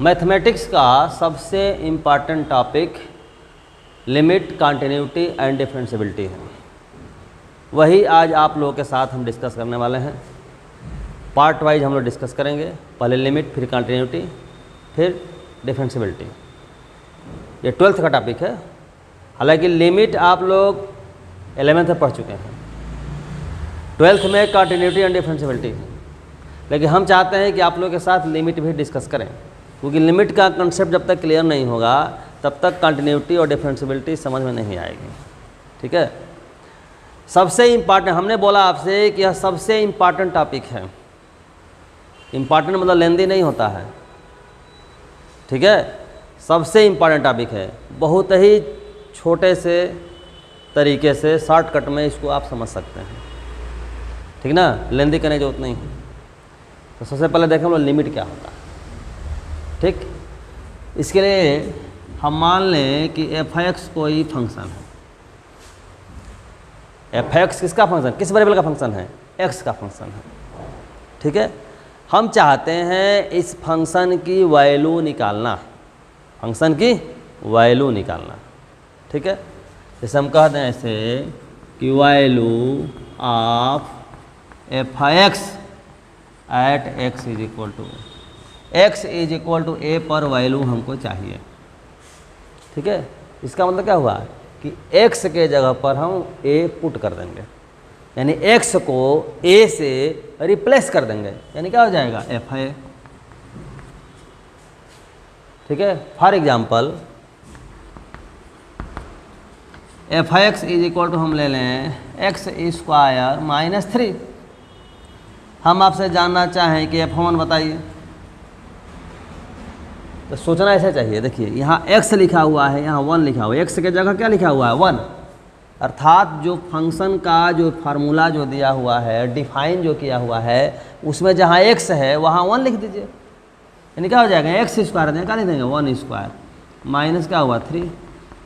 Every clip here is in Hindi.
मैथमेटिक्स का सबसे important topic limit, continuity and differentiability है। वही आज आप लोगों के साथ हम डिस्कस करने वाले हैं। पार्ट वाइज हम लोग डिस्कस करेंगे, पहले लिमिट, फिर कंटिन्यूटी, फिर डिफरेंशियबिलिटी। ये 12th का टॉपिक है। हालांकि लिमिट आप लोग 11th में पढ़ चुके हैं, 12th में कंटिन्यूटी एंड डिफरेंशियबिलिटी है। लेकिन हम चाहते हैं कि आप लोगों के साथ लिमिट भी डिस्कस करें, क्योंकि लिमिट का कंसेप्ट जब तक क्लियर नहीं होगा तब तक कंटिन्यूटी और डिफरेंशियबिलिटी समझ में नहीं आएगी। ठीक है, सबसे इम्पॉर्टेंट, हमने बोला आपसे कि यह सबसे इम्पॉर्टेंट टॉपिक है। इम्पॉर्टेंट मतलब लेंदी नहीं होता है, ठीक है, सबसे इम्पॉर्टेंट टॉपिक है। बहुत ही छोटे से तरीके से शॉर्टकट में इसको आप समझ सकते हैं, ठीक ना, लेंदी करने की जरूरत नहीं है। तो सबसे पहले देखें हम लोग लिमिट क्या होता है। ठीक, इसके लिए हम मान लें कि f(x) कोई फंक्शन है। f(x) किसका फंक्शन, किस वेरिएबल का फंक्शन है, x का फंक्शन है। ठीक है, हम चाहते हैं इस फंक्शन की वैल्यू निकालना, फंक्शन की वैल्यू निकालना। ठीक है, जैसे हम कहते हैं ऐसे कि value of f(x) at x is equal to a पर वैल्यू हमको चाहिए। ठीक है, इसका मतलब क्या हुआ कि x के जगह पर हम a पुट कर देंगे, यानी x को a से रिप्लेस कर देंगे, यानी क्या हो जाएगा fa। ठीक है, for example f(x) is equal to हम ले लें x स्क्वायर माइनस 3। हम आपसे जानना चाहें कि f(1) बताइए, तो सोचना ऐसा चाहिए। देखिए यहाँ x लिखा हुआ है, यहाँ 1 लिखा हुआ है, x के जगह क्या लिखा हुआ है 1, अर्थात जो फंक्शन का जो फार्मूला जो दिया हुआ है, डिफाइन जो किया हुआ है, उसमें जहाँ x है वहाँ 1 लिख दीजिए, यानी क्या हो जाएगा x स्क्वायर देंगे, क्या लिख देंगे 1 स्क्वायर माइनस क्या हुआ 3,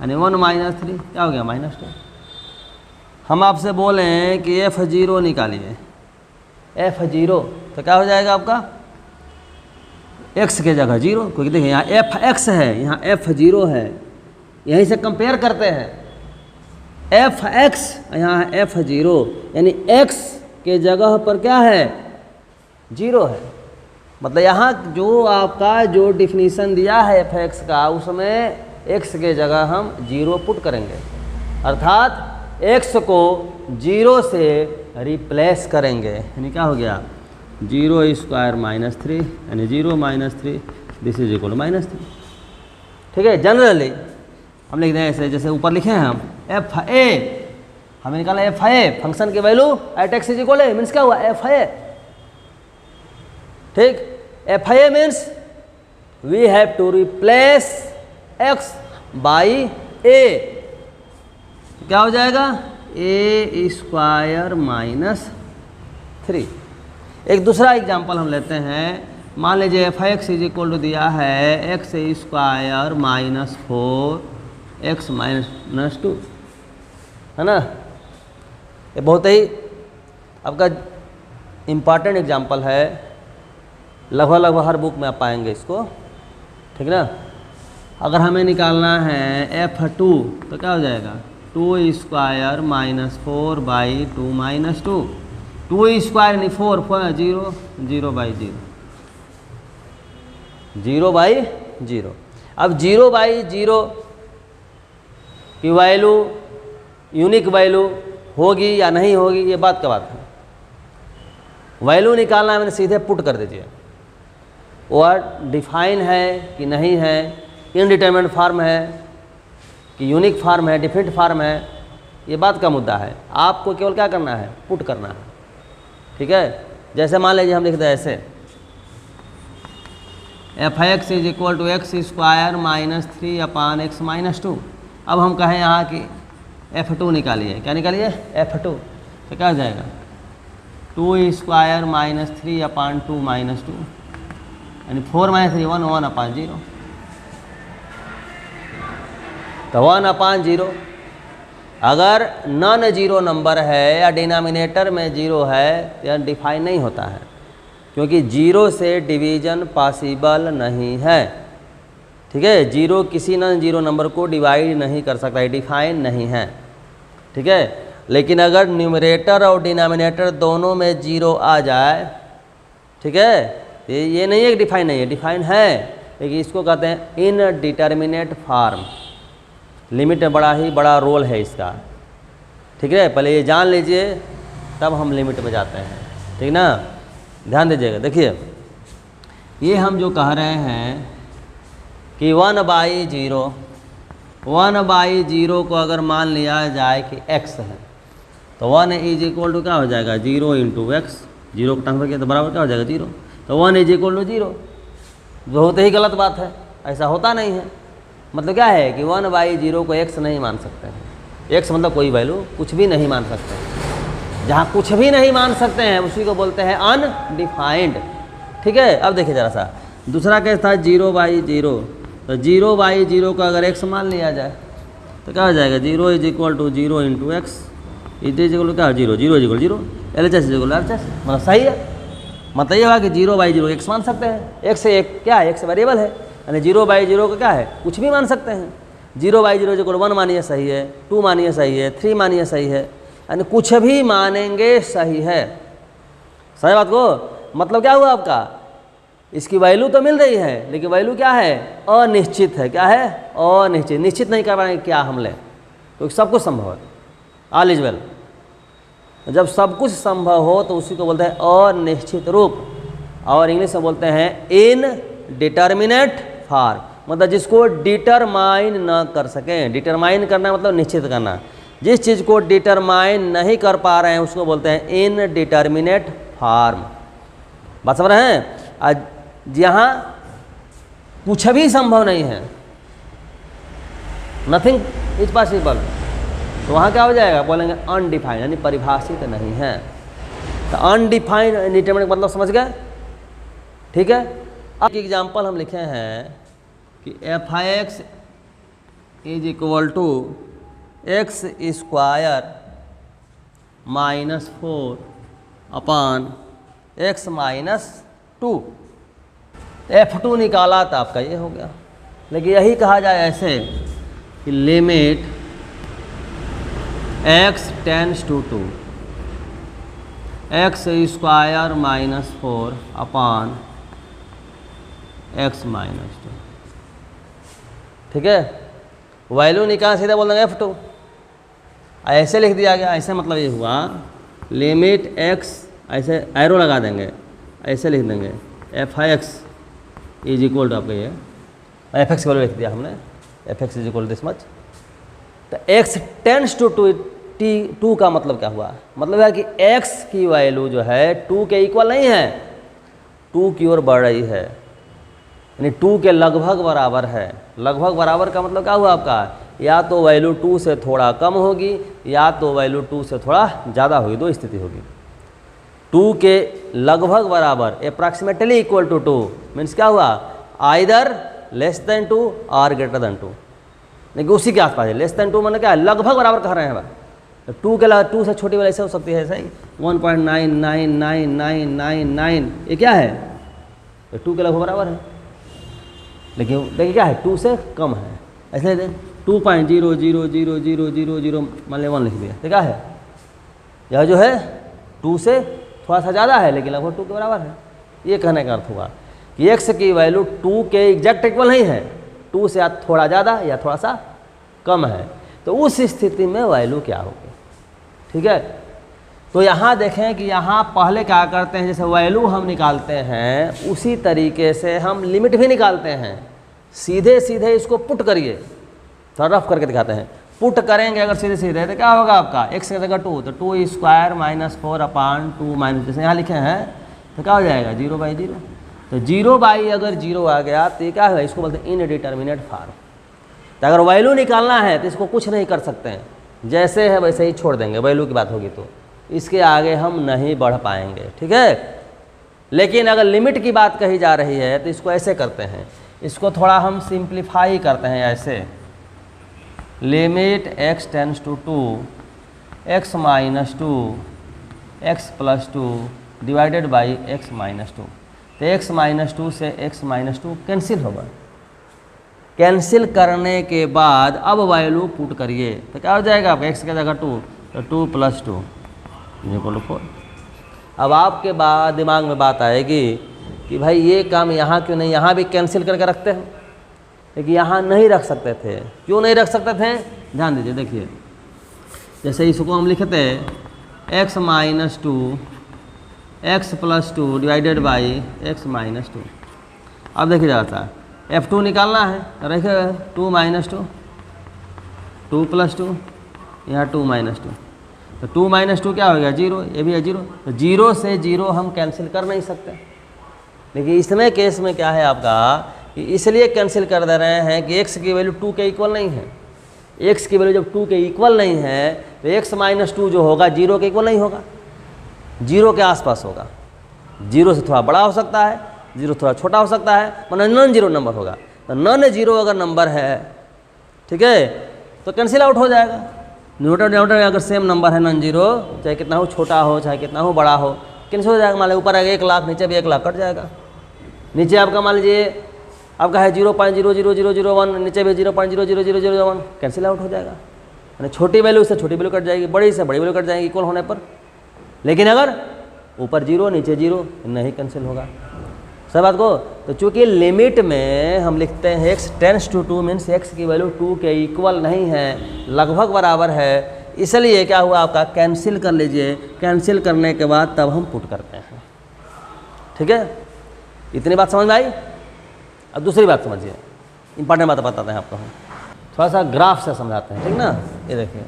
यानी 1 माइनस 3 क्या हो गया -2। हम आपसे बोलें कि f(0) निकालिए, f(0) तो क्या हो जाएगा आपका x के जगह 0, क्योंकि देखिए यहाँ f(x) है, यहाँ f(0) है, यहीं से कंपेयर करते हैं f(x) यहाँ f(0), यानी x के जगह पर क्या है 0 है। मतलब यहाँ जो आपका जो डिफिनीशन दिया है f(x) का, उसमें x के जगह हम 0 पुट करेंगे, अर्थात x को 0 से रिप्लेस करेंगे, यानी क्या हो गया 0 स्क्वायर माइनस 3, यानी 0 minus 3 this is equal to -3। ठीक है, जनरली हम लिख दें ऐसे, जैसे ऊपर लिखे हैं हम fa, हमें निकाला fa फंक्शन की value at x is equal, means क्या हुआ fa। ठीक, fa means we have to replace x by a, क्या हो जाएगा a स्क्वायर माइनस 3। एक दूसरा एग्जांपल हम लेते हैं, मान लीजिए f(x) इज इक्वल टू दिया है x square minus 4x minus 2, है ना। ये बहुत ही आपका इम्पॉर्टेंट एग्जांपल है, लगभग हर बुक में आप पाएंगे इसको, ठीक ना। अगर हमें निकालना है f(2) तो क्या हो जाएगा 2 square minus 4 by 2 minus 2, 2 square यानी 4 0 0 बाई 0, 0 बाई 0। अब 0 बाई 0 की वैल्यू यूनिक वैल्यू होगी या नहीं होगी, ये बात का बात है। वैल्यू निकालना है, मैंने सीधे पुट कर दीजिए, और डिफाइन है कि नहीं है, इनडिटरमिनेट फॉर्म है कि यूनिक फॉर्म है, डिफरेंट फॉर्म है, ये बात का मुद्दा है। आपको केवल क्या करना है, पुट करना है। ठीक है, जैसे मान लीजिए हम लिखते हैं ऐसे f(x) is equal to x square minus 3 अपान x माइनस 2। अब हम कहें यहाँ कि f(2) निकालिए, क्या निकालिए f(2), तो क्या हो जाएगा 2 स्क्वायर माइनस 3 अपान 2 माइनस 2, यानी 4 माइनस 3 1 अपान 0, तो 1 अपान 0। अगर नॉन जीरो नंबर है या डिनोमिनेटर में 0 है तो यह डिफाइन नहीं होता है, क्योंकि 0 से डिवीज़न पॉसिबल नहीं है। ठीक है, जीरो किसी नॉन जीरो नंबर को डिवाइड नहीं कर सकता है, डिफाइन नहीं है। ठीक है, लेकिन अगर न्यूमरेटर और डिनोमिनेटर दोनों में जीरो आ जाए, ठीक है, ये नहीं है कि डिफाइन नहीं है, डिफाइन है, लेकिन इसको कहते हैं इनडिटर्मिनेट फॉर्म। लिमिट में बड़ा ही बड़ा रोल है इसका। ठीक है, पहले ये जान लीजिए तब हम लिमिट में जाते हैं। ठीक ना, ध्यान दीजिएगा। देखिए ये हम जो कह रहे हैं कि 1/0, 1/0 को अगर मान लिया जाए कि x है तो 1 = क्या हो जाएगा, 0 × x। 0 को ट्रांसफर किया तो बराबर क्या हो जाएगा, 0। तो 1 = 0, जो होते ही गलत बात है, ऐसा होता नहीं है। मतलब क्या है कि 1/0 को x नहीं मान सकते हैं। x मतलब कोई वैल्यू कुछ भी नहीं मान सकते हैं। जहाँ कुछ भी नहीं मान सकते हैं उसी को बोलते हैं अनडिफाइंड। ठीक है, अब देखिए ज़रा सा दूसरा केस था 0/0। तो 0/0 को अगर x मान लिया जाए तो क्या हो जाएगा, 0 = 0 × x, इज क्या 0, 0 = 0, LHS = RHS। मतलब सही है, मतलब ये हुआ कि 0/0 x मान सकते हैं। x से एक क्या है, x वेरिएबल है, यानी 0/0 का क्या है, कुछ भी मान सकते हैं। 0/0 = 1 मानिए सही है, 2 मानिए सही है, 3 मानिए सही है, यानी कुछ भी मानेंगे सही है। सही बात को मतलब क्या हुआ आपका, इसकी वैल्यू तो मिल रही है लेकिन वैल्यू क्या है, अनिश्चित है। क्या है, अनिश्चित। निश्चित नहीं कर पाएंगे क्या हम ले, क्योंकि सब कुछ संभव है, ऑल इज वेल। जब सब कुछ संभव हो तो उसी को बोलते हैं अनिश्चित रूप, और इंग्लिश में बोलते हैं इनडिटर्मिनेट फॉर्म। मतलब जिसको डिटरमाइन ना कर सकें। डिटरमाइन करना मतलब निश्चित करना। जिस चीज़ को डिटरमाइन नहीं कर पा रहे हैं उसको बोलते हैं इनडिटर्मिनेट फॉर्म। बात समझ रहे हैं। जहाँ कुछ भी संभव नहीं है, नथिंग इज पॉसिबल, तो वहाँ क्या हो जाएगा, बोलेंगे अनडिफाइंड, यानी परिभाषित नहीं है। तो अनडिफाइंड इंडिटरमिनेट मतलब समझ गए। ठीक है, अब एग्जाम्पल हम लिखे हैं कि f(x) = x² - 4/x - 2। f2 निकाला तो आपका ये हो गया। लेकिन यही कहा जाए ऐसे कि limit x tends to 2, x² - 4/x - 2। ठीक है, वैल्यू निकाल सीधा बोल देंगे f2, ऐसे लिख दिया गया। ऐसे मतलब ये हुआ लिमिट x, ऐसे एरो लगा देंगे, ऐसे लिख देंगे f(x) = आपका ये f(x) की वैल्यू लिख दिया हमने, f(x) = दिस मच। तो x टेंड्स टू 2 का मतलब क्या हुआ, मतलब है कि x की वैल्यू जो है 2 के इक्वल नहीं है, 2 की ओर बढ़ रही है, यानी 2 के लगभग बराबर है। लगभग बराबर का मतलब क्या हुआ आपका, या तो वैल्यू 2 से थोड़ा कम होगी या तो वैल्यू 2 से थोड़ा ज़्यादा होगी, दो स्थिति होगी। 2 के लगभग बराबर अप्रॉक्सीमेटली इक्वल टू 2 मीन्स क्या हुआ, आइदर लेस देन 2 और ग्रेटर देन 2, लेकिन उसी के आसपास है। लेस देन 2 मतलब क्या है, लगभग बराबर कह रहे हैं। 2 से छोटी वाली ऐसे हो सकती है, सही 1.99999, ये क्या है, 2 के लगभग बराबर है, लेकिन देखिए क्या है, 2 से कम है। ऐसे 2.0000000 मान लिया 1 लिख दिया, तो क्या है, यह जो है 2 से थोड़ा सा ज़्यादा है लेकिन लगभग 2 के बराबर है। ये कहने का अर्थ हुआ कि x की वैल्यू 2 के एग्जैक्ट इक्वल नहीं है, 2 से थोड़ा ज़्यादा या थोड़ा सा कम है। तो उस स्थिति में वैल्यू क्या होगी। ठीक है, तो यहाँ देखें कि यहाँ पहले क्या करते हैं, जैसे वैल्यू हम निकालते हैं उसी तरीके से हम लिमिट भी निकालते हैं। सीधे सीधे इसको पुट करिए, थोड़ा रफ करके दिखाते हैं। पुट करेंगे अगर सीधे सीधे तो क्या होगा आपका, x की जगह 2 तो 2² - 4/2 जैसे यहाँ लिखे हैं तो क्या हो जाएगा 0/0। तो 0 अगर 0 आ गया तो ये क्या है, इसको बोलते हैं इनडिटर्मिनेट फॉर्म। तो अगर वैल्यू निकालना है तो इसको कुछ नहीं कर सकते हैं, जैसे है वैसे ही छोड़ देंगे। वैल्यू की बात होगी तो इसके आगे हम नहीं बढ़ पाएंगे। ठीक है, लेकिन अगर लिमिट की बात कही जा रही है तो इसको ऐसे करते हैं, इसको थोड़ा हम सिंप्लीफाई करते हैं ऐसे, limit x tends to 2 x - 2 x + 2 divided by x - 2। तो x - 2 से x - 2 कैंसिल होगा, कैंसिल करने के बाद अब वैल्यू पुट करिए तो क्या हो जाएगा आपका x की जगह 2, तो 2 + 2 = 4। अब आपके बाद दिमाग में बात आएगी कि भाई ये काम यहाँ क्यों नहीं, यहाँ भी कैंसिल करके रखते हैं, लेकिन यहाँ नहीं रख सकते थे। क्यों नहीं रख सकते थे, ध्यान दीजिए। देखिए जैसे इसको हम लिखते हैं x - 2 x + 2 divided by x - 2। अब देखिए ज़रा F2 निकालना है तो रखिए 2 - 2, 2 + 2, यहाँ 2 - 2, तो 2 - 2 क्या हो गया 0, ये भी है 0। तो 0 से 0 हम कैंसिल कर नहीं सकते। लेकिन इसमें केस में क्या है आपका कि इसलिए कैंसिल कर दे रहे हैं कि x की वैल्यू 2 के इक्वल नहीं है। x की वैल्यू जब 2 के इक्वल नहीं है तो x - 2 जो होगा 0 के इक्वल नहीं होगा, 0 के आसपास होगा। 0 से थोड़ा बड़ा हो सकता है, 0 थोड़ा छोटा हो सकता है, मतलब नॉन जीरो नंबर होगा। तो नॉन जीरो अगर नंबर है, ठीक है, तो कैंसिल आउट हो जाएगा। न्यूमरेटर डिनोमिनेटर अगर सेम नंबर है नॉन जीरो, चाहे कितना हो छोटा हो चाहे कितना हो बड़ा हो, कैंसिल हो जाएगा। मान लीजिए ऊपर आएगा 1 लाख, नीचे भी 1 लाख कट जाएगा। नीचे आपका मान लीजिए आपका है 0.00001, नीचे भी 0.00001, कैंसिल आउट हो जाएगा। यानी छोटी वैल्यू से छोटी वैल्यू कट जाएगी, बड़ी से बड़ी वैल्यू कट जाएगी इक्वल होने पर। लेकिन अगर ऊपर 0 नीचे 0 नहीं कैंसिल होगा। सब बात को तो चूंकि लिमिट में हम लिखते हैं x tends to 2 means x की वैल्यू 2 के इक्वल नहीं है, लगभग बराबर है, इसलिए क्या हुआ आपका कैंसिल कर लीजिए। कैंसिल करने के बाद तब हम पुट करते हैं। ठीक है, इतनी बात समझ में आई। अब दूसरी बात समझिए, इंपॉर्टेंट बात बताते हैं आपको हम, थोड़ा सा ग्राफ से समझाते हैं, ठीक ना। ये देखिए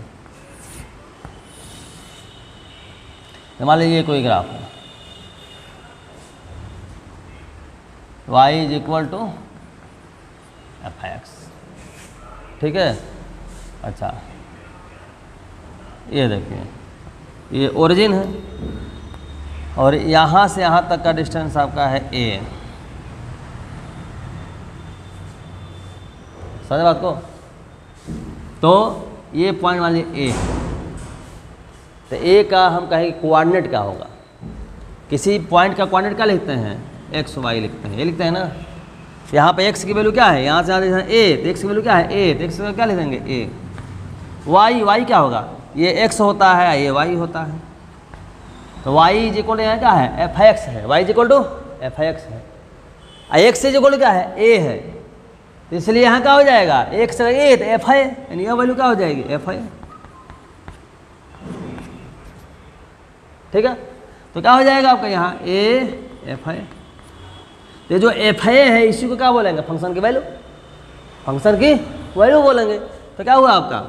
मान लीजिए ये कोई ग्राफ है, y = f(x), ठीक है। अच्छा ये देखिए ये ओरिजिन है और यहाँ से यहाँ तक का डिस्टेंस आपका है a। समझ बात को। तो ये पॉइंट मान लीजिए a, तो a का हम कहेंगे कोऑर्डिनेट क्या होगा। किसी पॉइंट का कोऑर्डिनेट क्या लिखते हैं, x y लिखते हैं, ये लिखते हैं ना। यहाँ पे x की वैल्यू क्या है, यहाँ से यहाँ लिखते हैं a, तो x की वैल्यू क्या है a, तो x की वैल्यू क्या लिखेंगे a। y क्या होगा, ये x होता है, ये y होता है। तो y = यहाँ क्या है f(x) है, y = f(x) है। x = क्या है a है, तो इसलिए यहाँ क्या हो जाएगा x a, तो f है, यानी यह वैल्यू क्या हो जाएगी f है। ठीक है, तो क्या हो जाएगा आपका यहाँ a f है। ये जो एफ है इसी को क्या बोलेंगे, फंक्शन की वैल्यू, फंक्शन की वैल्यू बोलेंगे। तो क्या हुआ आपका,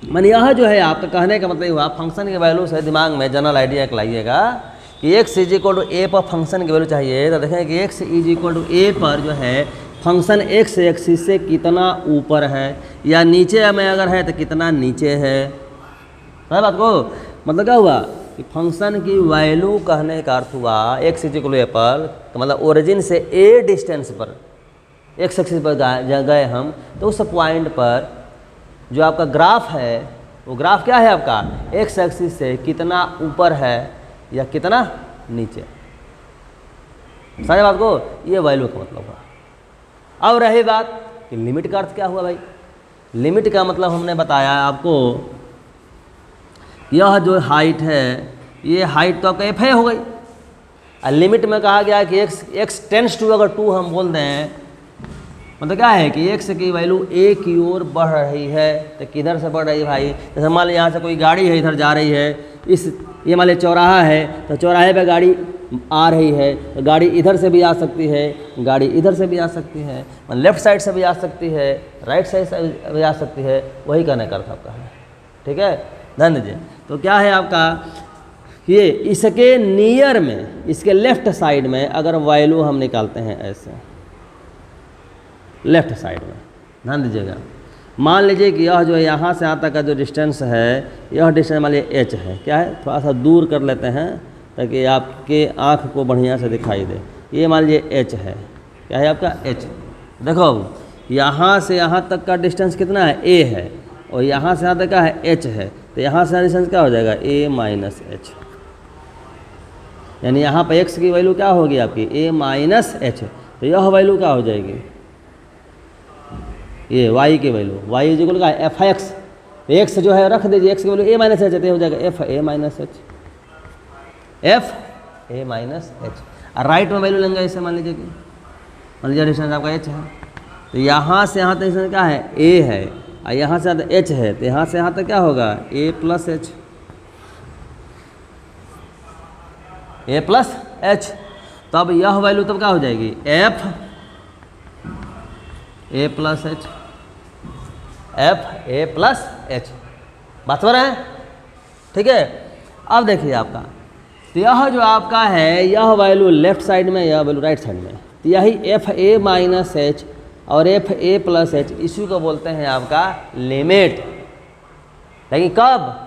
मान यह जो है आपका कहने का मतलब हुआ फंक्शन की वैल्यू से दिमाग में जनरल आइडिया एक लाइएगा कि x = a पर फंक्शन की वैल्यू चाहिए। तो देखें कि x = a पर जो है फंक्शन x एक्सिस से कितना ऊपर है या नीचे में अगर है तो कितना नीचे है। समझ बात को, मतलब क्या हुआ कि फंक्शन की वैल्यू कहने का अर्थ हुआ x = a पर, तो मतलब ओरिजिन से a डिस्टेंस पर x एक्सिस पर गए हम, तो उस पॉइंट पर जो आपका ग्राफ है वो ग्राफ क्या है आपका x एक्सिस से कितना ऊपर है या कितना नीचे। समझ बात को, ये वैल्यू का मतलब हुआ। अब रही बात कि लिमिट का अर्थ क्या हुआ भाई। लिमिट का मतलब हमने बताया आपको, यह जो हाइट है ये हाइट तो आपका एफ है हो गई। और लिमिट में कहा गया कि x टेंड्स टू अगर 2 हम बोल दें, मतलब क्या है कि x की वैल्यू a की ओर बढ़ रही है। तो किधर से बढ़ रही है भाई, जैसे मान लीजिए यहाँ से कोई गाड़ी है इधर जा रही है, ये मान लीजिए चौराहा है, तो चौराहे पे गाड़ी आ रही है, तो गाड़ी इधर से भी आ सकती है, गाड़ी इधर से भी आ सकती है, लेफ्ट साइड से भी आ सकती है, राइट साइड से भी आ सकती है। वही कहने का अर्थ आपका है। ठीक है, ध्यान दीजिए। तो क्या है आपका, ये इसके नियर में, इसके लेफ्ट साइड में अगर वैल्यू हम निकालते हैं ऐसे लेफ्ट साइड में, ध्यान दीजिएगा। मान लीजिए कि यह जो है यहाँ से यहाँ तक का जो डिस्टेंस है, यह डिस्टेंस मान लीजिए h है। क्या है, थोड़ा सा दूर कर लेते हैं ताकि आपके आँख को बढ़िया से दिखाई दे। ये मान लीजिए h है, क्या है आपका h। देखो यहाँ से यहाँ तक का डिस्टेंस कितना है a है, और यहाँ से यहाँ तक का है h है, तो यहाँ से डिस्टेंस क्या हो जाएगा a - h। यानी यहाँ पर x की वैल्यू क्या होगी आपकी a - h, तो यह वैल्यू क्या हो जाएगी ये वाई की वैल्यू, वाई इज इक्वल का एफ एक्स, एक्स जो है रख दीजिए, एक्स की वैल्यू ए माइनस एच हो जाएगा F a minus H, F a minus H. और राइट में वैल्यू लेंगे इसे, मान लीजिए कि मान लीजिए डिस्टेंस आपका एच है, तो यहाँ से यहाँ तक डिस्टेंस क्या है ए है, और यहाँ से एच है, तो यहाँ से यहाँ तक क्या होगा ए प्लस एच, ए प्लस एच। तब यह वैल्यू तब क्या हो जाएगी F a plus H, F a plus H, बात हो रहा है, ठीक है। अब देखिए आपका, तो यह जो आपका है यह वैल्यू लेफ्ट साइड में, यह वैल्यू राइट साइड में, तो यही एफ ए माइनस एच और एफ ए प्लस एच, इसी को बोलते हैं आपका लिमिट। लेकिन कब,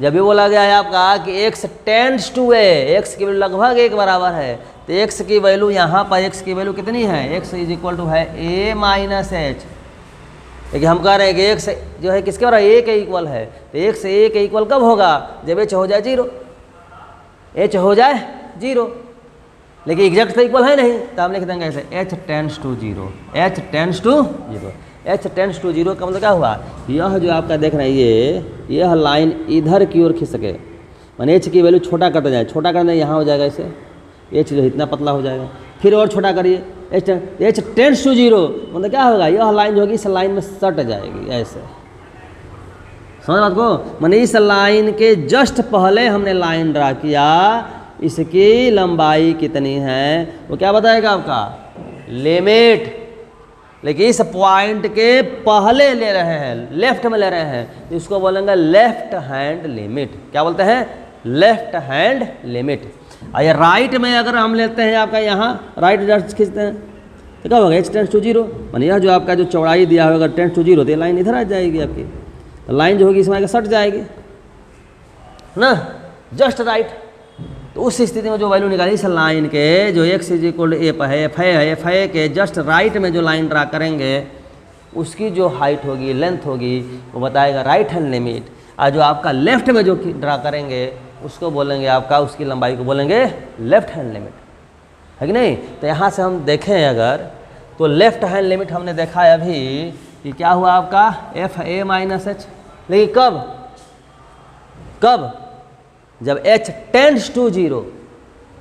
जब भी बोला गया है आपका कि x tends to a, x की वैल्यू लगभग एक बराबर है, तो x की वैल्यू यहाँ पर x की वैल्यू कितनी है, x इज इक्वल टू है a माइनस एच। लेकिन हम कह रहे हैं कि x जो है किसके बराबर, a के इक्वल है, तो x a के इक्वल कब होगा, जब h हो जाए जीरो, h हो जाए जीरो। लेकिन एग्जैक्ट तो इक्वल है नहीं, तो हम लिख देंगे ऐसे h tends to zero, h tends to zero, h tends to zero का मतलब क्या हुआ, यह जो आपका देख रहे हैं यह लाइन इधर की ओर खिंच सके, माने h की वैल्यू छोटा करते जाए, छोटा करने यहाँ हो जाएगा ऐसे, h जो इतना पतला हो जाएगा, फिर और छोटा करिए h टेंड्स टू जीरो, मतलब क्या होगा, यह लाइन जो होगी इस लाइन में सट जाएगी ऐसे, समझ बात को, माने इस लाइन के जस्ट पहले हमने लाइन ड्रा किया, इसकी लंबाई कितनी है वो क्या बताएगा आपका लिमिट। लेकिन इस पॉइंट के पहले ले रहे हैं, लेफ्ट में ले रहे हैं, तो इसको बोलेंगे लेफ्ट हैंड लिमिट। क्या बोलते हैं, लेफ्ट हैंड लिमिट। और ये राइट में अगर हम लेते हैं आपका यहाँ राइट जस्ट खींचते हैं तो क्या होगा, h टेंड्स टू जीरो, माने यह जो आपका जो चौड़ाई दिया होगा टेंड्स टू जीरो, तो ये लाइन इधर आ जाएगी आपकी, तो लाइन जो होगी इसमें आगे सट जाएगी ना, जस्ट राइट। तो उस स्थिति में जो वैल्यू निकाली इस लाइन के, जो x इज इक्वल ए पर है, एफ ए के जस्ट राइट में जो लाइन ड्रा करेंगे उसकी जो हाइट होगी, लेंथ होगी, वो बताएगा राइट हैंड लिमिट। और जो आपका लेफ्ट में जो ड्रा करेंगे उसको बोलेंगे आपका, उसकी लंबाई को बोलेंगे लेफ्ट हैंड लिमिट, है कि नहीं। तो यहाँ से हम देखें अगर, तो लेफ्ट हैंड लिमिट हमने देखा है अभी कि क्या हुआ आपका एफ ए माइनस एच। लेकिन कब, कब, जब h टेंड्स टू जीरो,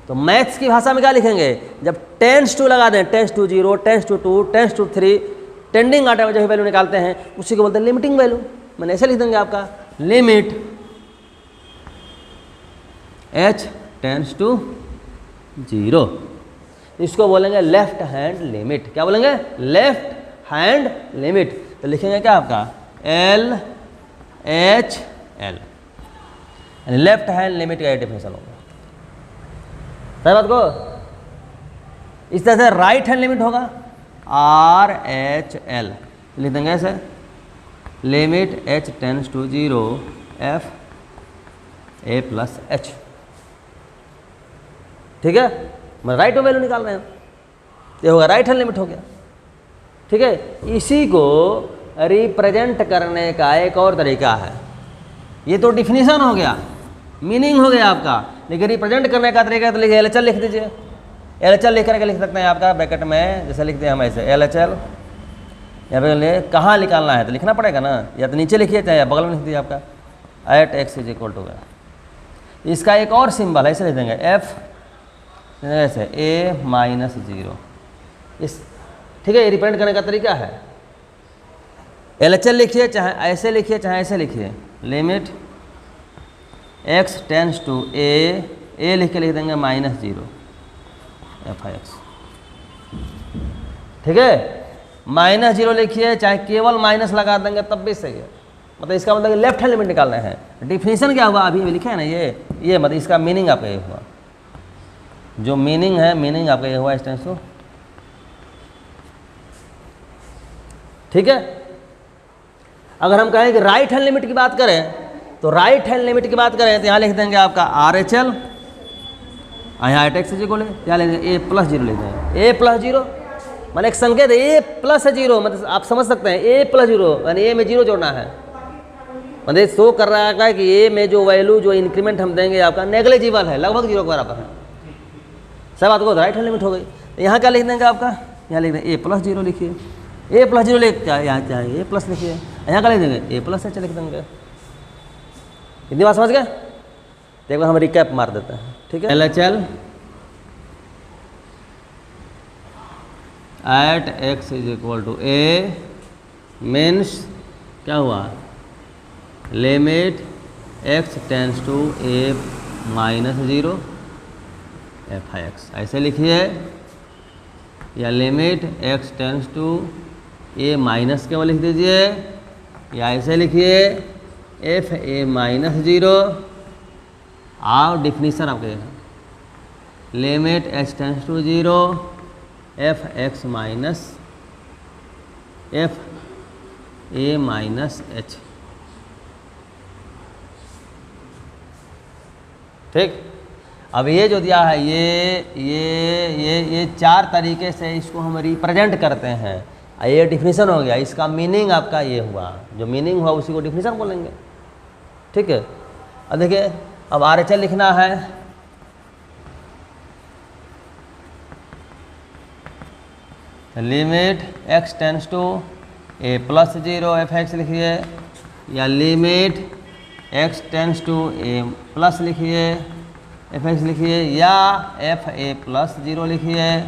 तो मैथ्स की भाषा में क्या लिखेंगे, जब टेंड्स टू लगा दें, tends to zero, tends to two, tends to three, tending आटे में जो वैल्यू निकालते हैं उसी को बोलते हैं लिमिटिंग वैल्यू। मैंने ऐसे लिख देंगे आपका limit h tends to zero, इसको बोलेंगे लेफ्ट हैंड लिमिट। क्या बोलेंगे, लेफ्ट हैंड लिमिट। तो लिखेंगे क्या आपका L H L, left hand limit का डेफिनेशन होगा, सही बात को। इस तरह से राइट हैंड लिमिट होगा आर एच एल, लिख देंगे ऐसे limit h tends to zero f a plus h, ठीक है। मैं राइट में वैल्यू निकाल रहे हैं, ये होगा राइट हैंड लिमिट हो गया, ठीक है। इसी को रिप्रेजेंट करने का एक और तरीका है, ये तो डिफिनीशन हो गया, मीनिंग हो गया आपका, लेकिन रिप्रेजेंट करने का तरीका तो लिखिए एल एच एल लिख दीजिए। एल एच एल लिख करके लिख सकते हैं आपका ब्रैकेट में, जैसे लिखते हैं हम ऐसे एल एच एल, यहाँ पे कहाँ निकालना है तो लिखना पड़ेगा ना, या तो नीचे लिखिए चाहे बगल में लिख दीजिए आपका at x is equal to. इसका एक और सिंबल है, ऐसे लिख देंगे एफ ऐसे ए माइनस जीरो, इस, ठीक है। ये रिप्रेजेंट करने का तरीका है। एल एच एल लिखिए चाहे ऐसे लिखिए चाहे ऐसे लिखिए, लिमिट x टेंड्स टू ए लिख के लिख देंगे minus zero F I x, ठीक है। माइनस जीरो लिखिए चाहे केवल माइनस लगा देंगे तब भी सही है, मतलब इसका मतलब लेफ्ट हैंड लिमिट निकालना है। डिफिनीशन क्या हुआ अभी लिखा है ना, ये मतलब इसका मीनिंग आपका ये हुआ, जो मीनिंग है मीनिंग आपका ये हुआ इस टेंस को, ठीक है। अगर हम कहें कि राइट हैंड लिमिट की बात करें, तो राइट हैंड लिमिट की बात करें तो यहाँ लिख देंगे आपका आर एच एल, यहाँ एट एक्स इक्वल है, यहाँ लिख देंगे ए प्लस जीरो लिख देंगे, ए प्लस जीरो मैंने एक संकेत है, ए प्लस है जीरो, मतलब आप समझ सकते हैं ए प्लस जीरो यानी ए में जीरो जोड़ना है, मतलब शो कर रहा है कि ए में जो वैल्यू जो इंक्रीमेंट हम देंगे आपका नेग्लिजिबल है, लगभग जीरो के बराबर है। सब बात को राइट हैंड लिमिट हो गई। तो यहाँ क्या लिख देंगे आपका, यहाँ लिख देंगे ए प्लस जीरो लिखिए, ए प्लस जीरो लिख यहाँ चाहिए ए प्लस लिखिए, यहाँ का लिख देंगे ए प्लस एच लिख देंगे। इतनी बात समझ गए? तो एक बार हम रिकैप मार देते हैं, ठीक है। LHL at x is equal to a means क्या हुआ, limit x tends to a minus zero f x, ऐसे लिखिए, या limit x tends to a minus केवल लिख दीजिए, या ऐसे लिखिए एफ ए माइनस जीरो, और डिफिनीशन आपके limit h tends to zero f x minus f a minus h, ठीक। अब ये जो दिया है ये चार तरीके से इसको हम रिप्रेजेंट करते हैं। ये डिफिनीशन हो गया, इसका मीनिंग आपका ये हुआ, जो मीनिंग हुआ उसी को डिफिनीशन बोलेंगे, ठीक है। अब देखिए, अब RHL लिखना है, limit x tends to a plus zero f x लिखिए, या limit x tends to a plus लिखिए एफ एक्स लिखिए, या एफ ए प्लस जीरो लिखिए,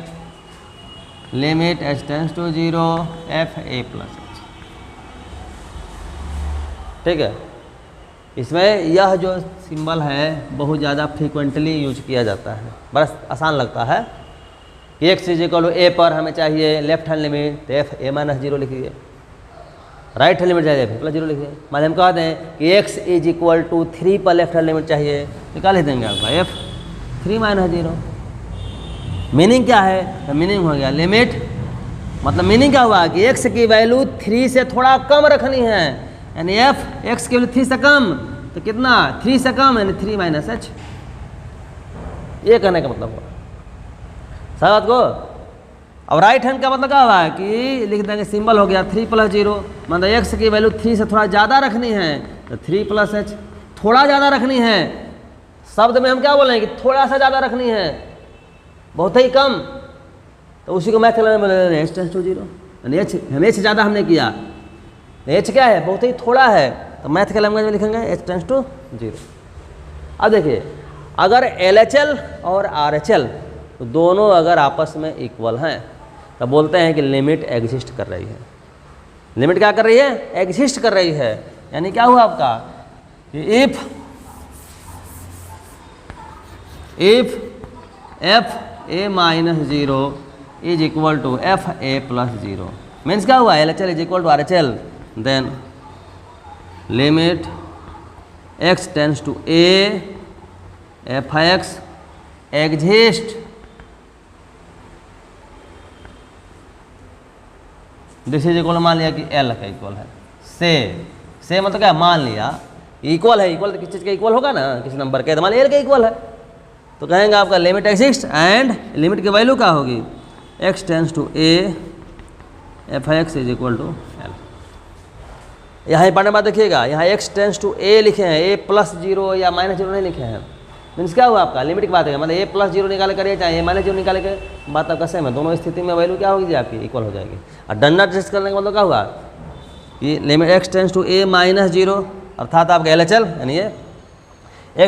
limit h tends to zero f a plus h, ठीक है। इसमें यह जो सिंबल है बहुत ज़्यादा फ्रीक्वेंटली यूज किया जाता है, बड़ा आसान लगता है कि एक्स इज इक्वल टू ए पर हमें चाहिए लेफ्ट हैंड लिमिट, तो एफ ए माइनस जीरो लिखिए, राइट हैंड लिमिट चाहिए एफ ए प्लस जीरो लिखिए। मान हम कह दें कि एक्स इज इक्वल टू 3 पर लेफ्ट हैंड लिमिट चाहिए, निकाल ही देंगे आपका एफ 3 माइनस जीरो। मीनिंग क्या है, तो मीनिंग हो गया लिमिट, मतलब मीनिंग क्या हुआ कि एक्स की वैल्यू 3 से थोड़ा कम रखनी है, यानी एफ एक्स की वैल्यू 3 से कम, तो कितना 3 से कम यानी 3 माइनस एच, ये कहने का मतलब हुआ, समझ बात को। अब राइट हैंड का मतलब क्या हुआ कि लिख देंगे, सिंबल हो गया 3 प्लस जीरो, मतलब एक्स की वैल्यू 3 से थोड़ा ज़्यादा रखनी है तो 3 प्लस एच, थोड़ा ज़्यादा रखनी है, शब्द में हम क्या बोलेंगे कि थोड़ा सा ज़्यादा रखनी है, बहुत ही कम, तो उसी को मैथ में बोले एच टेंस टू जीरो, यानी एच हम एच ज़्यादा हमने किया, एच क्या है बहुत ही थोड़ा है, तो मैथ के लैंग्वेज में लिखेंगे एच टेंस टू जीरो। अब देखिए, अगर LHL और RHL तो दोनों अगर आपस में इक्वल हैं तो बोलते हैं कि लिमिट एग्जिस्ट कर रही है। लिमिट क्या कर रही है, एग्जिस्ट कर रही है, यानी क्या हुआ आपका कि if f a minus zero is equal to f a plus zero, means क्या हुआ LHL is equal to RHL, then limit x tends to a f x exist, this is equal, मान लिया कि L का इक्वल है, से मतलब क्या, मान लिया इक्वल है, इक्वल तो किस चीज़ का इक्वल होगा ना, किसी नंबर के, तो मान लिया L का इक्वल है, तो कहेंगे आपका लिमिट एग्जिस्ट एंड लिमिट की वैल्यू क्या होगी, x tends to a f x is equal to L। यहाँ पढ़ने बाद देखिएगा, यहाँ x टेंस टू ए लिखे हैं, ए प्लस जीरो या माइनस जीरो नहीं लिखे हैं, मीन्स क्या हुआ आपका लिमिट की बात है, मतलब ए प्लस जीरो निकाले करिए चाहे ए माइनस जीरो निकाले के, बात आपका सेम है, दोनों स्थिति में वैल्यू क्या होगी आपकी इक्वल हो जाएगी। और डंडा टेस्ट करने का मतलब क्या हुआ कि limit x tends to a minus zero, अर्थात आपका LHL यानी ये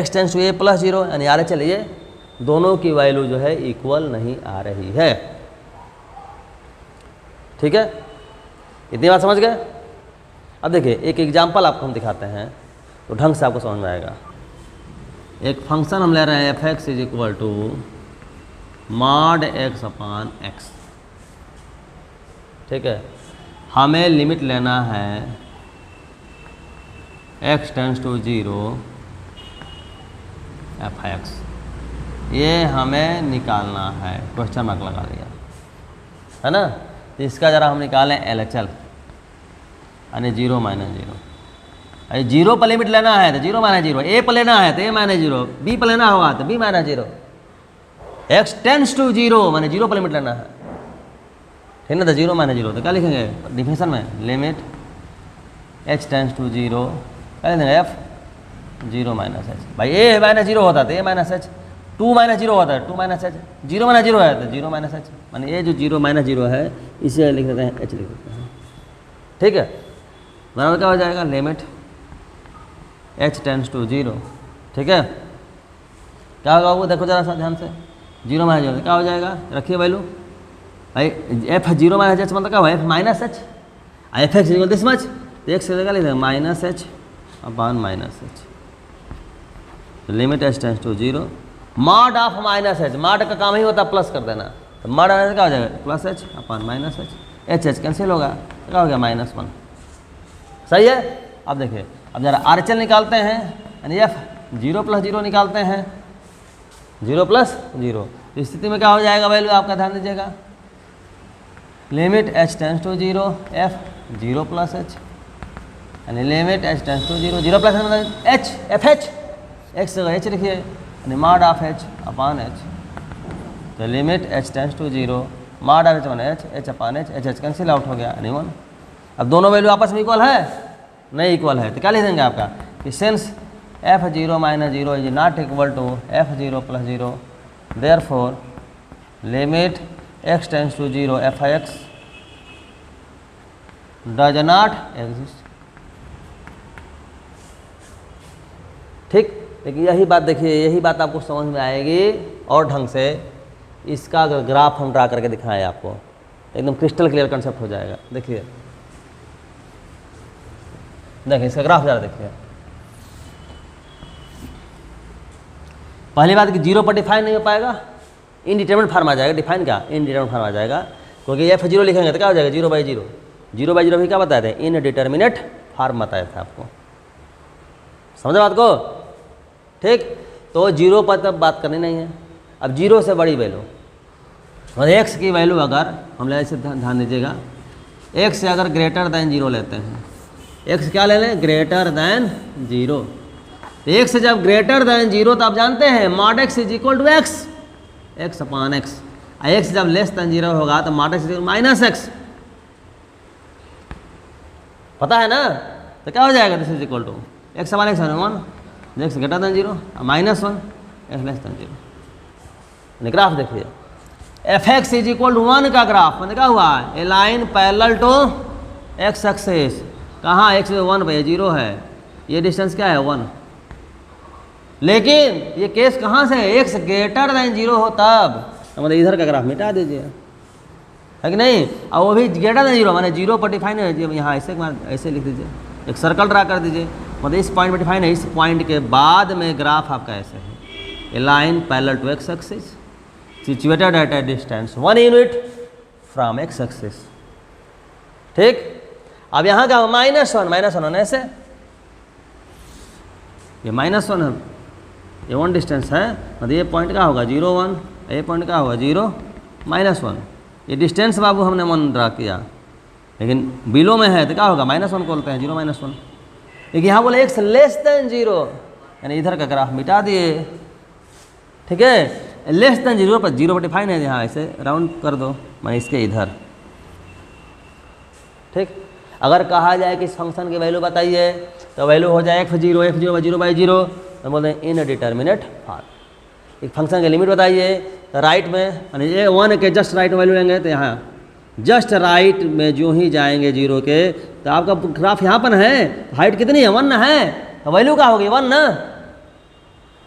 x tends to a plus zero यानी RHL, ये दोनों की वैल्यू जो है इक्वल नहीं आ रही है, ठीक है। इतनी बात समझ गए। अब देखिए एक एग्जाम्पल आपको हम दिखाते हैं तो ढंग से आपको समझ में आएगा। एक फंक्शन हम ले रहे हैं f x is equal to mod x upon x, ठीक है। हमें लिमिट लेना है x tends to zero f x, ये हमें निकालना है, क्वेश्चन मार्क लगा दिया है ना। तो इसका ज़रा हम निकालें LHL यानी जीरो माइनस जीरो, अरे जीरो पर लिमिट लेना है तो जीरो माइनस जीरो, ए पर लेना है तो ए माइनस जीरो, बी पर लेना होगा तो b minus zero, x tends to zero माने जीरो पर लिमिट लेना है, ठीक ना। तो जीरो माइनस जीरो तो क्या लिखेंगे डिफिनेशन में, limit h tends to zero, क्या लिखेंगे एफ जीरो माइनस एच। भाई ए माइनस जीरो होता है तो a minus h, two minus zero होता है two minus h, zero minus zero है तो जीरो माइनस एच, माने ये जो जीरो माइनस जीरो है इसे लिख देते हैं एच लिख देते हैं, ठीक है, बराबर क्या हो जाएगा, लिमिट h टेंड्स टू 0, ठीक है। क्या होगा वो देखो जरा सा ध्यान से, 0 माइनस 0 क्या हो जाएगा, रखिए वैल्यू भाई, f 0 माइनस h मतलब क्या हुआ, f minus h, f x equal this much, तो एक से जगह लिख देंगे minus h upon minus h, limit h tends to 0, mod of minus h, mod का काम ही होता है प्लस कर देना, तो मॉड क्या हो जाएगा, plus H upon minus H, H H cancel होगा, तो क्या हो गया -1, सही है। अब देखिए, अब जरा आर एच एल निकालते हैं, यानी एफ 0 + 0 निकालते हैं, 0 + 0, तो स्थिति में क्या हो जाएगा वैल्यू आपका, ध्यान दीजिएगा, limit h tends to 0, f 0 + h, यानी limit h tends to 0, 0 + h मतलब h, एफ एच, x से h लिखिए, यानी mod of h upon h, तो limit h tends to 0, mod of h upon h, h upon h, h cancel out हो गया, यानी 1। अब दोनों वैल्यू आपस में इक्वल है, नहीं इक्वल है, तो क्या लिख देंगे आपका कि since f 0 - 0 is not equal to f 0 + 0, therefore limit x tends to 0 f x does not exist, ठीक। लेकिन यही बात देखिए, यही बात आपको समझ में आएगी और ढंग से, इसका अगर ग्राफ हम ड्रा करके दिखाएं आपको, एकदम क्रिस्टल क्लियर कंसेप्ट हो जाएगा। देखिए देखिए इसका ग्राफ जरा देखिए, पहली बात कि 0 पर डिफाइन नहीं हो पाएगा, इनडिटरमिनेट फॉर्म आ जाएगा, डिफाइन क्या, इनडिटरमिनेट फॉर्म आ जाएगा, क्योंकि f 0 लिखेंगे तो क्या हो जाएगा, 0/0, 0/0 भी क्या बताए थे, इनडिटरमिनेट फॉर्म बताया था आपको, समझे बात को, ठीक। तो 0 पर तब बात करनी नहीं है। अब 0 से बड़ी वैल्यू, मतलब x की वैल्यू अगर हम ले, ऐसे ध्यान दीजिएगा, x से अगर ग्रेटर दैन 0 लेते हैं, x क्या ले लें, ग्रेटर दैन 0, तो x से जब ग्रेटर दैन 0 तो आप जानते हैं mod x is equal to x upon x, x जब लेस दैन 0 होगा तो मॉड x इज -x, पता है ना, तो क्या हो जाएगा, this is equal to x upon x 1, x greater than 0 -1, x less than 0। Graph देखिए, f x is equal to 1 का ग्राफ मैंने क्या हुआ, a line parallel to x axis, कहाँ x 1/0 है, ये डिस्टेंस क्या है 1, लेकिन ये केस कहाँ से है, x ग्रेटर दैन 0 हो तब, तो मतलब इधर का ग्राफ मिटा दीजिए, है कि नहीं, और वो भी ग्रेटर दैन 0 माने 0 पर डिफाइन है, यहाँ ऐसे लिख दीजिए, एक सर्कल ड्रा कर दीजिए, मतलब इस पॉइंट पर डिफाइन है, इस पॉइंट के बाद में ग्राफ आपका ऐसे है, a line parallel to x axis situated at a distance 1 unit from x axis, ठीक। अब यहाँ क्या -1 होने से, ये -1 है, ये 1 डिस्टेंस है, मतलब ये पॉइंट क्या होगा 0 1, ये पॉइंट क्या होगा 0 -1, ये डिस्टेंस बाबू हमने 1 ड्रा किया, लेकिन बिलो में है तो क्या होगा -1 बोलते हैं, 0 -1, लेकिन यहाँ बोले x लेस दैन 0, यानी इधर का ग्राफ मिटा दिए, ठीक है, लेस दैन 0 पर 0 पर डिफाइन है, यहाँ ऐसे राउंड कर दो, मैं इसके इधर, ठीक। अगर कहा जाए कि इस फंक्शन की वैल्यू बताइए, तो वैल्यू हो जाए f 0/0/0, तो बोलते हैं इनडिटरमिनेट फॉर्म। एक फंक्शन की लिमिट बताइए, तो राइट में यानी ये 1 के जस्ट राइट वैल्यू लेंगे, तो यहाँ जस्ट राइट में जो ही जाएंगे 0 के, तो आपका ग्राफ यहाँ पर है, हाइट कितनी है 1 है, तो वैल्यू क्या होगी 1 ना,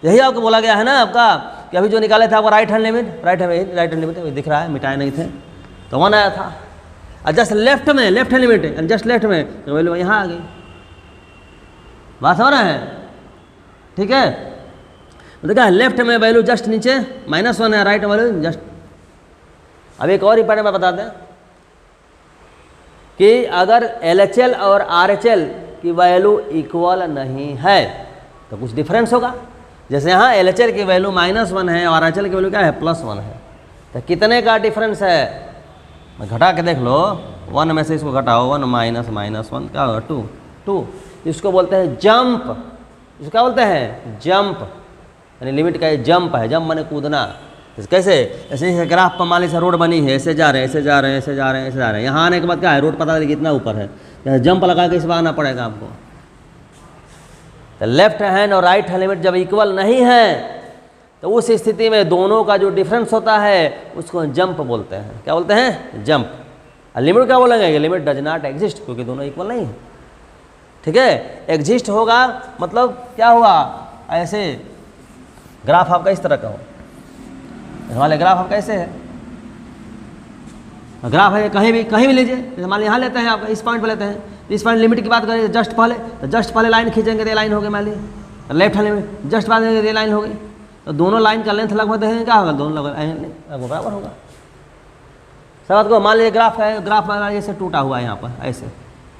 यही आपको बोला गया है ना आपका, कि अभी जो निकाले थे आपका right hand limit, right hand limit दिख रहा है, मिटाए नहीं थे तो 1 आया था, और जस्ट लेफ्ट में लेफ्ट हैंड लिमिट है, जस्ट लेफ्ट में तो वैल्यू यहाँ आ गई, बात हो रहा है, ठीक है। तो क्या लेफ्ट में वैल्यू जस्ट नीचे -1 है, राइट वैल्यू जस्ट। अब एक और इंपॉर्टेंट बात बता दें कि अगर LHL और RHL की वैल्यू इक्वल नहीं है तो कुछ डिफरेंस होगा, जैसे यहाँ LHL की वैल्यू -1 है और RHL की वैल्यू क्या है +1 है, तो कितने का डिफरेंस है, घटा के देख लो, 1 में से इसको घटाओ, 1 -1 क्या होगा 2, इसको बोलते हैं जंप, इसको क्या बोलते हैं जंप, यानी लिमिट का ये जंप है, जंप माने कूदना, कैसे, ऐसे ग्राफ पर मान लीजिए रोड बनी है, ऐसे जा रहे हैं, यहाँ आने के बाद क्या है, रोड पता लगे कितना ऊपर है, जंप लगा के इस बार आना पड़ेगा आपको। तो लेफ्ट हैंड और राइट हैंड लिमिट जब इक्वल नहीं है, तो उस स्थिति में दोनों का जो डिफरेंस होता है उसको जंप बोलते हैं, क्या बोलते हैं जंप, लिमिट क्या बोलेंगे, लिमिट डज नॉट एग्जिस्ट, क्योंकि दोनों इक्वल नहीं है। ठीक है, एग्जिस्ट होगा मतलब क्या हुआ, ऐसे ग्राफ आपका इस तरह का हो, हमारे ग्राफ आपका ऐसे है, ग्राफ है कहीं भी लीजिए, जैसे मान यहाँ लेते हैं आप इस पॉइंट पर लेते हैं, इस पॉइंट लिमिट की बात करें जस्ट पहले, तो जस्ट पहले लाइन खींचेंगे तो ये लाइन हो गई, मान लीजिए लेफ्ट हैंड में जस्ट बाद ये लाइन हो गई, तो दोनों लाइन का लेंथ लगभग देखेंगे क्या होगा, दोनों लगभग बराबर होगा। सब बात को मान लीजिए ग्राफ है, ग्राफ मान लीजिए ऐसे टूटा हुआ है, यहाँ पर ऐसे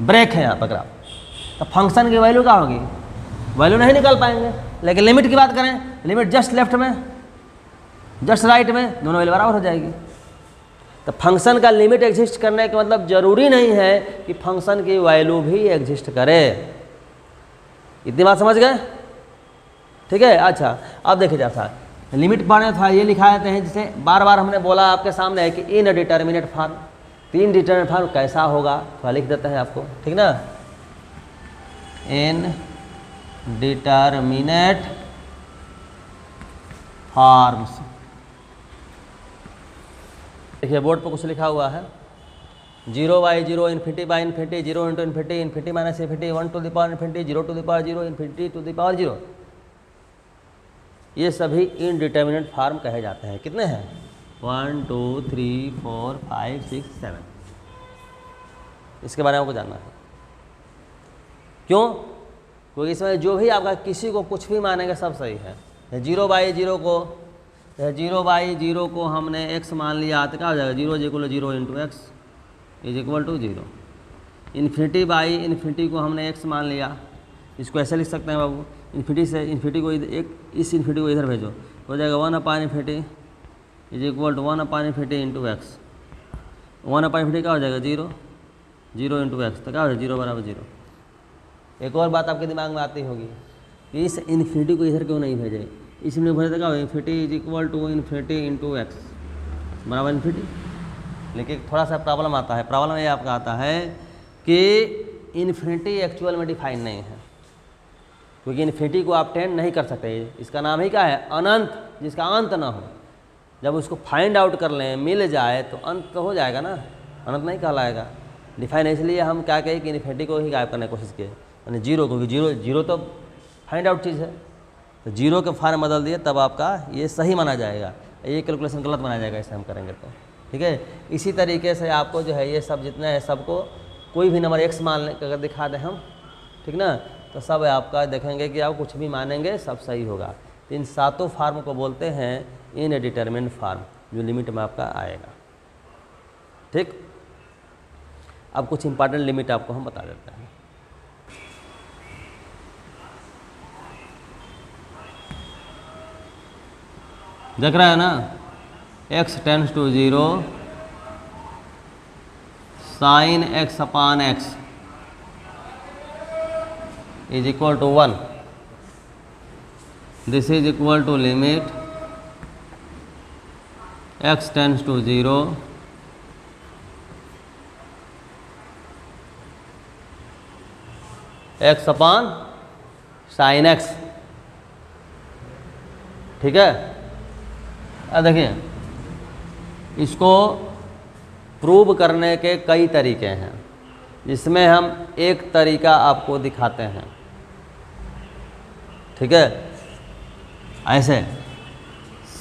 ब्रेक है यहाँ पर ग्राफ, तो फंक्शन की वैल्यू क्या होगी, वैल्यू नहीं निकाल पाएंगे। लेकिन लिमिट की बात करें, लिमिट जस्ट लेफ्ट में जस्ट राइट में, दोनों वैल्यू बराबर हो जाएगी। तो फंक्शन का लिमिट एग्जिस्ट करने का मतलब जरूरी नहीं है कि फंक्शन की वैल्यू भी एग्जिस्ट करे। इतनी बात समझ गए? ठीक है। अच्छा, अब देखिए जैसा लिमिट पढ़ने था ये लिखा देते हैं, जैसे बार बार हमने बोला आपके सामने है कि इन डिटर्मिनेट फॉर्म, तीन डिटर्मिनेट फॉर्म कैसा होगा थोड़ा लिख देते हैं आपको, ठीक ना। इन डिटर्मिनेट फॉर्म्स, देखिए बोर्ड पर कुछ लिखा हुआ है, 0/0 infinity 0 into infinity infinity minus infinity 1 to the power infinity 0 to the power 0 infinity to the power 0, ये सभी इनडिटर्मिनेट फॉर्म कहे जाते हैं। कितने हैं? 1 2 3 4 5 6 7। इसके बारे में आपको जानना है। क्यों? क्योंकि इसमें जो भी आपका किसी को कुछ भी मानेंगे सब सही है। 0/0 को हमने x मान लिया तो क्या हो जाएगा, 0 = 0 into x is equal to 0। Infinity को हमने x मान लिया, इसको ऐसे लिख सकते हैं बाबू, इन्फिनिटी से इन्फिनिटी को इस इन्फिनिटी को इधर भेजो, हो जाएगा 1/∞ is equal to 1/∞ into x. 1/∞ क्या हो जाएगा, 0 इंटू एक्स, तो क्या हो जाएगा 0 = 0। एक और बात आपके दिमाग में आती होगी कि इस इन्फिनिटी को इधर क्यों नहीं भेजे, इसमें भेजे तो क्या होगा, infinity is equal to infinity into x बराबर इन्फिनिटी। लेकिन थोड़ा सा प्रॉब्लम आता है, प्रॉब्लम ये आपका आता है कि इन्फिनिटी एक्चुअल में डिफाइन नहीं है, क्योंकि इन्फिनिटी को आप टेंड नहीं कर सकते। इसका नाम ही क्या है, अनंत, जिसका अंत ना हो। जब उसको फाइंड आउट कर लें, मिल जाए तो अंत तो हो जाएगा ना, अनंत नहीं कहलाएगा। डिफाइन इसलिए हम क्या कहें कि इन्फिनिटी को ही गायब करने की कोशिश किए, यानी जीरो को, क्योंकि जीरो तो फाइंड आउट चीज़ है, तो जीरो के फॉर्म बदल दिए तब आपका ये सही माना जाएगा, ये कैलकुलेशन गलत माना जाएगा ऐसे हम करेंगे तो। ठीक है, इसी तरीके से आपको जो है ये सब जितने हैं सबको कोई भी नंबर x मान लें अगर दिखा दें हम, ठीक ना, तो सब आपका देखेंगे कि आप कुछ भी मानेंगे सब सही होगा। तो इन सातों फार्म को बोलते हैं इनडिटरमिनेट फार्म, जो लिमिट में आपका आएगा। ठीक, अब कुछ इंपॉर्टेंट लिमिट आपको हम बता देते हैं। देख रहे हैं ना, x tends to 0 sin x/x is equal to 1. This is equal to limit x tends to 0 x/sin x। ठीक है, अब देखिए इसको प्रूव करने के कई तरीके हैं, जिसमें हम एक तरीका आपको दिखाते हैं। ठीक है, ऐसे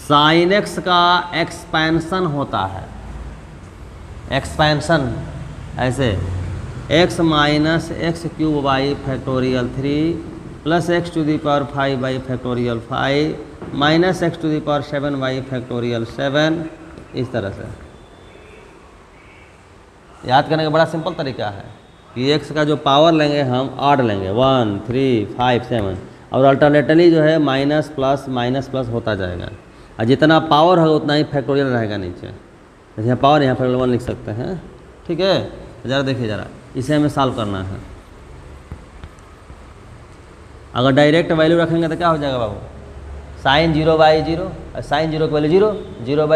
sin x का एक्सपेंशन होता है, एक्सपेंशन ऐसे x minus x³ / 3 plus x⁵ minus x⁷ 7 इस तरह से। याद करने का बड़ा सिंपल तरीका है कि x का जो पावर लेंगे हम ऑड लेंगे 1 3 5 7, और अल्टरनेटली जो है माइनस प्लस होता जाएगा, और जितना पावर होगा उतना ही फैक्टोरियल रहेगा नीचे। जैसे पावर यहाँ फैक्टोरियल 1 लिख सकते हैं। ठीक है, ज़रा देखिए, ज़रा इसे हमें सॉल्व करना है। अगर डायरेक्ट वैल्यू रखेंगे तो क्या हो जाएगा बाबू, sin 0/0 और sin 0 की वैल्यू 0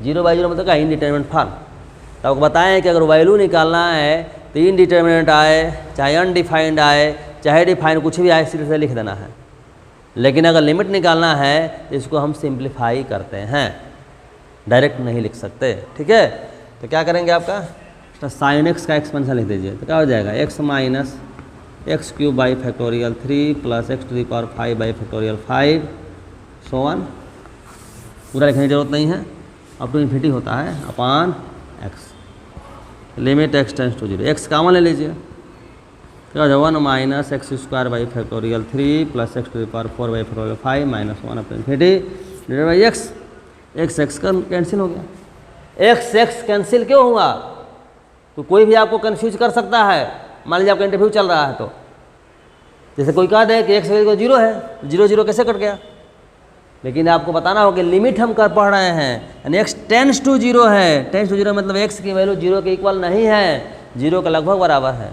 0/0 मतलब क्या, इनडिटरमिनेट फॉर्म। तो आपको बताएं कि अगर वैल्यू निकालना है तो इनडिटरमिनेट आए चाहे अनडिफाइंड आए चाहे डिफाइंड, कुछ भी आए सिर्फ से लिख देना है। लेकिन अगर लिमिट निकालना है तो इसको हम सिंप्लीफाई करते हैं, डायरेक्ट नहीं लिख सकते। ठीक है, तो क्या करेंगे आपका तो साइन एक्स का एक्सपेंशन लिख दीजिए, तो क्या हो जाएगा x minus x cube by factorial 3 plus x to the power 5 by factorial 5 so on. पूरा लिखने की जरूरत नहीं है, अप टू इन्फिनिटी होता है upon x. Limit x tends to 0, x common ले लीजिए, क्या हो जाएगा 1 minus x square by factorial 3 plus x to the power 4 by factorial 5 minus 1 up to infinity divided by x. X का कैंसिल हो गया। एक्स कैंसिल क्यों हुआ? तो कोई भी आपको कंफ्यूज कर सकता है। मान लीजिए आपका इंटरव्यू चल रहा है, तो जैसे कोई कह दे कि एक्स को 0 है, 0 0 कैसे कट गया? लेकिन आपको बताना होगा कि लिमिट हम कर पढ़ रहे हैं, यानी एक्स टेंस टू 0 है। टेंस टू 0 मतलब एक्स की वैल्यू 0 के इक्वल नहीं है, 0 के लगभग बराबर है।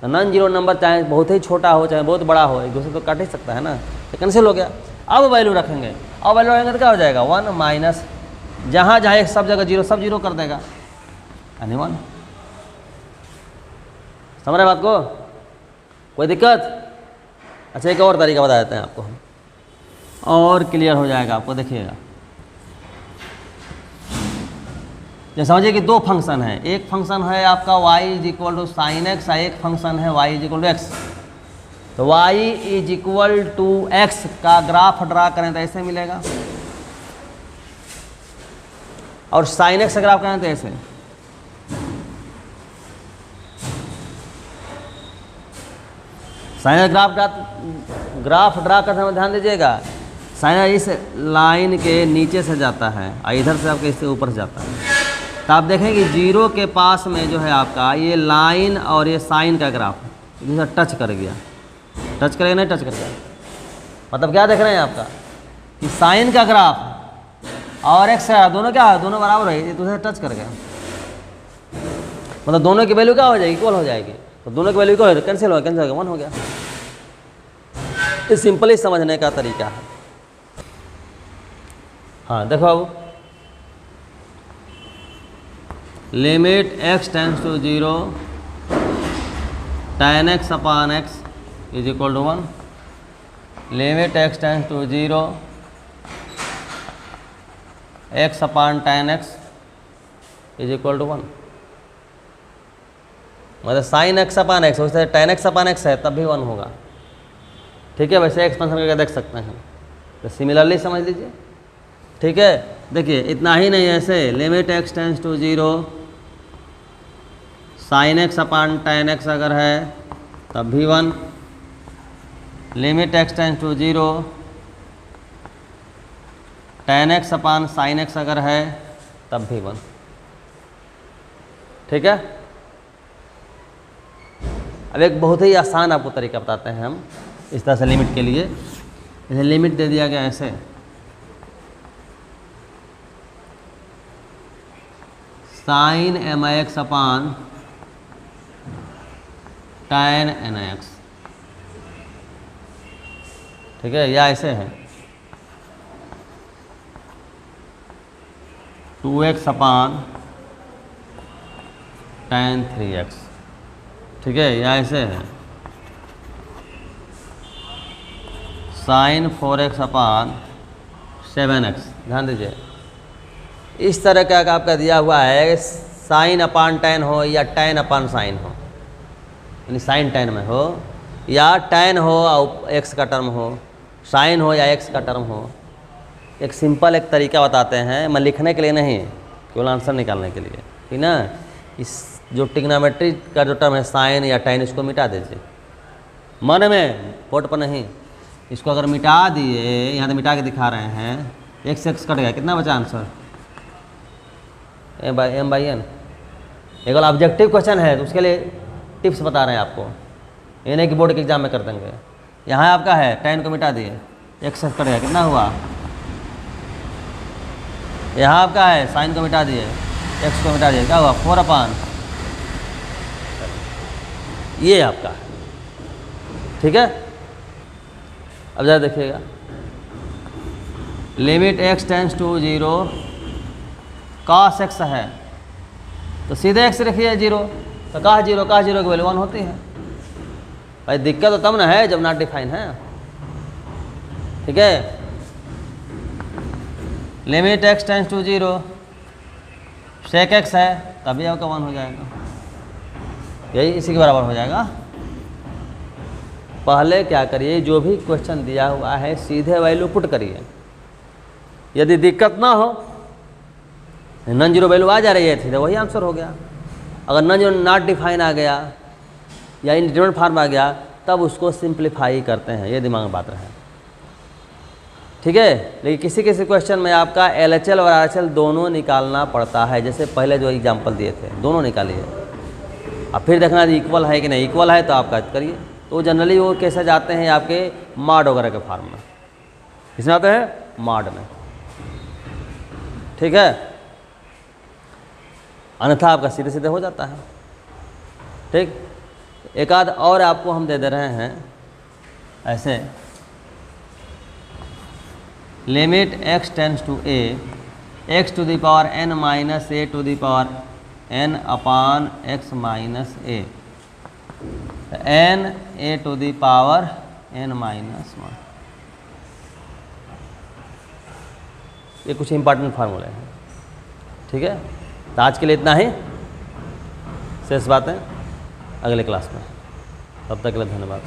तो नॉन जीरो नंबर चाहे बहुत ही छोटा हो चाहे बहुत बड़ा हो, एक दूसरे तो काट ही सकता है ना, तो कैंसिल हो गया। अब वैल्यू रखेंगे, अब वैल्यू रखेंगे तो क्या हो जाएगा 1 माइनस जहाँ जहाँ एक सब जगह 0 सब 0 कर देगा, यानी 1। समझ रहे बात को? कोई दिक्कत? अच्छा एक और तरीका बता देते हैं आपको हम, और क्लियर हो जाएगा आपको। देखिएगा, जैसे समझिए कि दो फंक्शन है, एक फंक्शन है आपका y is equal to sine x, एक फंक्शन है y is equal to x. तो y is equal to x का ग्राफ ड्रा करें तो ऐसे मिलेगा, और साइन एक्स का ग्राफ करें तो ऐसे। साइन ग्राफ ड्रा करने में ध्यान दीजिएगा, साइन इस लाइन के नीचे से जाता है और इधर से आपके इससे ऊपर से जाता है। तो आप देखेंगे 0 के पास में जो है आपका ये लाइन और ये साइन का ग्राफ इधर टच कर गया, टच करेगा नहीं टच करेगा, मतलब क्या देख रहे हैं आपका कि साइन का ग्राफ और एक्स का दोनों क्या है, दोनों बराबर है, एक दूसरे टच कर गया, मतलब दोनों की वैल्यू क्या हो जाएगी, इक्वल हो जाएगी। तो दोनों की वैल्यू क्या हो, कैंसिल हो गया, 1 हो गया। इस सिंपली समझने का तरीका है। हाँ देखो अब, limit x tends to 0 tan x upon x is equal to 1, limit x tends to 0 x upon tan x is equal to 1। मतलब साइन एक्स अपान एक्स, वैसे tan x अपान एक्स है तब भी 1 होगा, ठीक है। वैसे एक्सपेंशन करके देख सकते हैं, तो सिमिलरली समझ लीजिए, ठीक है। देखिए इतना ही नहीं, ऐसे limit x tends to 0 sine x upon tan x अगर है तब भी 1, limit x tends to 0 tan x upon sine x अगर है तब भी 1, ठीक है। अब एक बहुत ही आसान आपको तरीका बताते हैं हम इस तरह से लिमिट के लिए। जैसे लिमिट दे दिया गया ऐसे, साइन mix अपान tan nx, ठीक है, या ऐसे है 2x अपान tan 3x, ठीक है, या ऐसे है साइन 4x अपान 7x। ध्यान दीजिए, इस तरह का आपका दिया हुआ है, साइन अपान टैन हो या टैन अपान साइन हो, यानी साइन टैन में हो या टैन हो और एक्स का टर्म हो, साइन हो या एक्स का टर्म हो। एक सिंपल एक तरीका बताते हैं, मैं लिखने के लिए नहीं, केवल आंसर निकालने के लिए, ठीक ना। इस जो ट्रिग्नोमेट्री का जो टर्म है साइन या टैन, इसको मिटा दीजिए मन में, बोर्ड पर नहीं। इसको अगर मिटा दिए, यहाँ तो मिटा के दिखा रहे हैं, x से x कट गया, कितना बचा आंसर, m/n। एक ऑब्जेक्टिव क्वेश्चन है तो उसके लिए टिप्स बता रहे हैं आपको, ये नहीं कि बोर्ड के एग्जाम में कर देंगे। यहाँ आपका है टैन को मिटा दिए, x से कट गया, कितना हुआ। यहाँ आपका है साइन को मिटा दिए, x को मिटा दिए, क्या हुआ 4 अपान, ये आपका है, ठीक है। अब ज़रा देखिएगा, limit x tends to 0 cos x है तो सीधे x रखिए 0, तो cos 0 की वैल्यू 1 होती है। भाई दिक्कत तो तब ना है जब नॉट डिफाइन है, ठीक है। Limit x tends to 0 sec x है तभी आपका 1 हो जाएगा। यही इसी के बराबर हो जाएगा। पहले क्या करिए, जो भी क्वेश्चन दिया हुआ है सीधे वैल्यू पुट करिए। यदि दिक्कत ना हो, नॉन जीरो वैल्यू आ जा रही है थी तो वही आंसर हो गया। अगर नॉन जीरो नॉट डिफाइन आ गया या इंडिटरमिनेट फॉर्म आ गया तब उसको सिंप्लीफाई करते हैं, ये दिमाग में बात रहे। ठीक है, लेकिन किसी किसी क्वेश्चन में आपका LHL और RHL दोनों निकालना पड़ता है। जैसे पहले जो एग्जाम्पल दिए थे दोनों निकालिए, अब फिर देखना इक्वल है कि नहीं। इक्वल है तो आपका करिए। तो जनरली वो कैसे जाते हैं आपके मॉड वगैरह के फॉर्म में, किसमें आते हैं मॉड में। ठीक है, अन्यथा आपका सीधे सीधे हो जाता है। ठीक, एक आध और आपको हम दे रहे हैं ऐसे, limit x tends to a x to the power n minus a to the power n upon x minus a, n a to the power n minus 1। ये कुछ इंपॉर्टेंट फार्मूले हैं। ठीक है, तो आज के लिए इतना ही, शेष बातें अगले क्लास में। तब तक के लिए धन्यवाद।